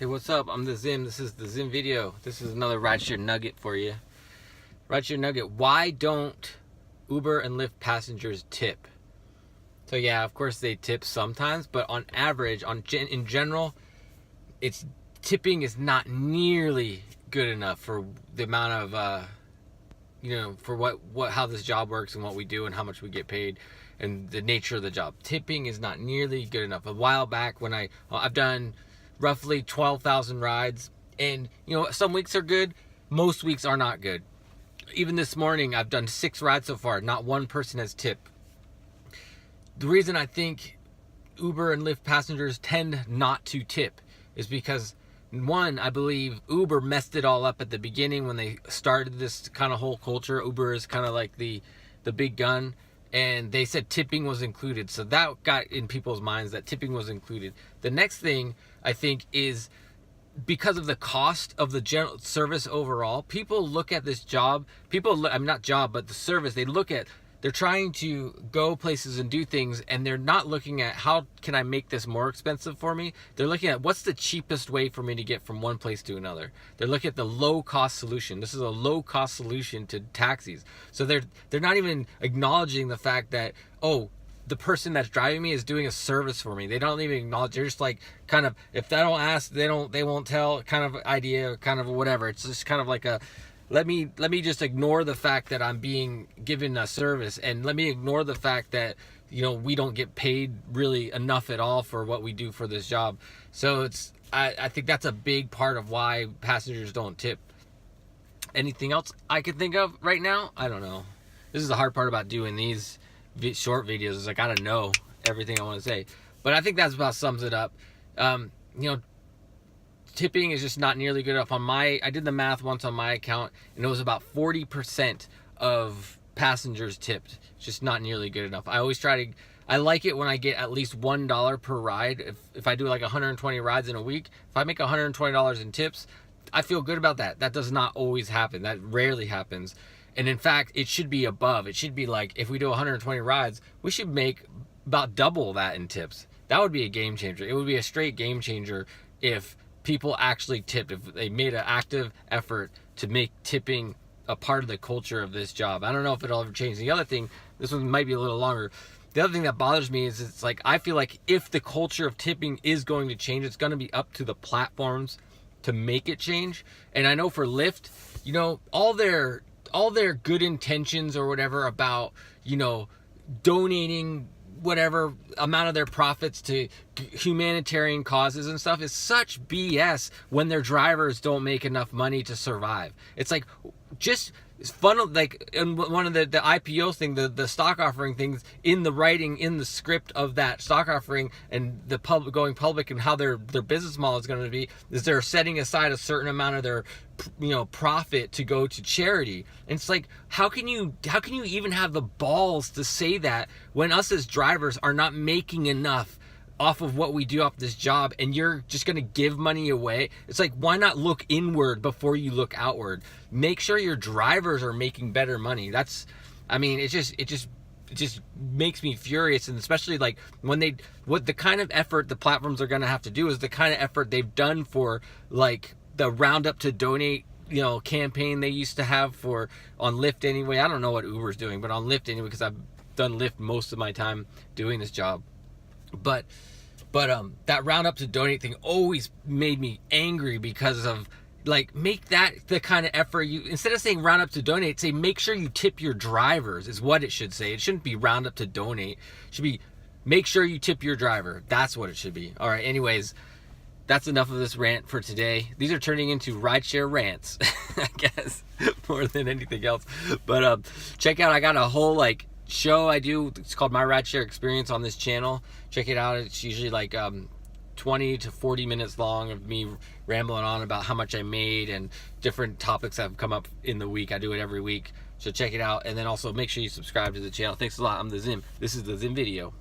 Hey, what's up? I'm the Zim. This is the Zim video. This is another rideshare nugget for you. Rideshare nugget. Why don't Uber and Lyft passengers tip? So yeah, of course they tip sometimes, but on average, in general, tipping is not nearly good enough for the amount of for how this job works and what we do and how much we get paid and the nature of the job. Tipping is not nearly good enough. A while back when I've done roughly 12,000 rides, and some weeks are good, most weeks are not good. Even this morning I've done 6 rides so far, not one person has tipped. The reason I think Uber and Lyft passengers tend not to tip is because, one, I believe Uber messed it all up at the beginning when they started this kind of whole culture. Uber is kind of like the big gun, and they said tipping was included. So that got in people's minds that tipping was included. The next thing I think is because of the cost of the general service overall, people look at this job, the service, they're trying to go places and do things, and they're not looking at how can I make this more expensive for me. They're looking at what's the cheapest way for me to get from one place to another. They're looking at the low cost solution. This is a low cost solution to taxis. So they're not even acknowledging the fact that, oh, the person that's driving me is doing a service for me. They don't even acknowledge. They're just like kind of, if they don't ask, they won't tell kind of idea, kind of whatever. It's just kind of like a, let me just ignore the fact that I'm being given a service, and let me ignore the fact that we don't get paid really enough at all for what we do for this job. So I think that's a big part of why passengers don't tip. Anything else I can think of right now? I don't know. This is the hard part about doing these short videos, is I gotta know everything I want to say. But I think that's about sums it up. Tipping is just not nearly good enough. I did the math once on my account, and it was about 40% of passengers tipped. It's just not nearly good enough. I like it when I get at least $1 per ride. If I do like 120 rides in a week, if I make $120 in tips, I feel good about that. That does not always happen. That rarely happens. And in fact, it should be above. It should be like, if we do 120 rides, we should make about double that in tips. That would be a game changer. It would be a straight game changer if people actually tipped, if they made an active effort to make tipping a part of the culture of this job. I don't know if it'll ever change. The other thing, this one might be a little longer. The other thing that bothers me is it's like, I feel like if the culture of tipping is going to change, it's going to be up to the platforms to make it change. And I know for Lyft, all their good intentions or whatever about, donating whatever amount of their profits to humanitarian causes and stuff is such BS when their drivers don't make enough money to survive. It's like, just funnel, like in one of the IPO thing, the stock offering things, in the writing, in the script of that stock offering and the public going public and how their business model is going to be, is they're setting aside a certain amount of their profit to go to charity. And it's like, how can you even have the balls to say that when us as drivers are not making enough off of what we do off this job, and you're just going to give money away? It's like, why not look inward before you look outward? Make sure your drivers are making better money. It just makes me furious. And especially like what the kind of effort the platforms are going to have to do is the kind of effort they've done for like the Roundup to Donate campaign they used to have on Lyft anyway. I don't know what Uber's doing, but on Lyft anyway, because I've done Lyft most of my time doing this job. But that Roundup to Donate thing always made me angry, because of like, make that the kind of effort you, instead of saying Roundup to Donate, say make sure you tip your drivers is what it should say. It shouldn't be Roundup to Donate. It should be make sure you tip your driver. That's what it should be. All right, anyways, that's enough of this rant for today. These are turning into rideshare rants, I guess, more than anything else. But check out, I got a whole show I do. It's called My Rideshare Experience on this channel. Check it out. It's usually like 20 to 40 minutes long of me rambling on about how much I made and different topics that have come up in the week. I do it every week. So check it out. And then also make sure you subscribe to the channel. Thanks a lot. I'm the Zim. This is the Zim video.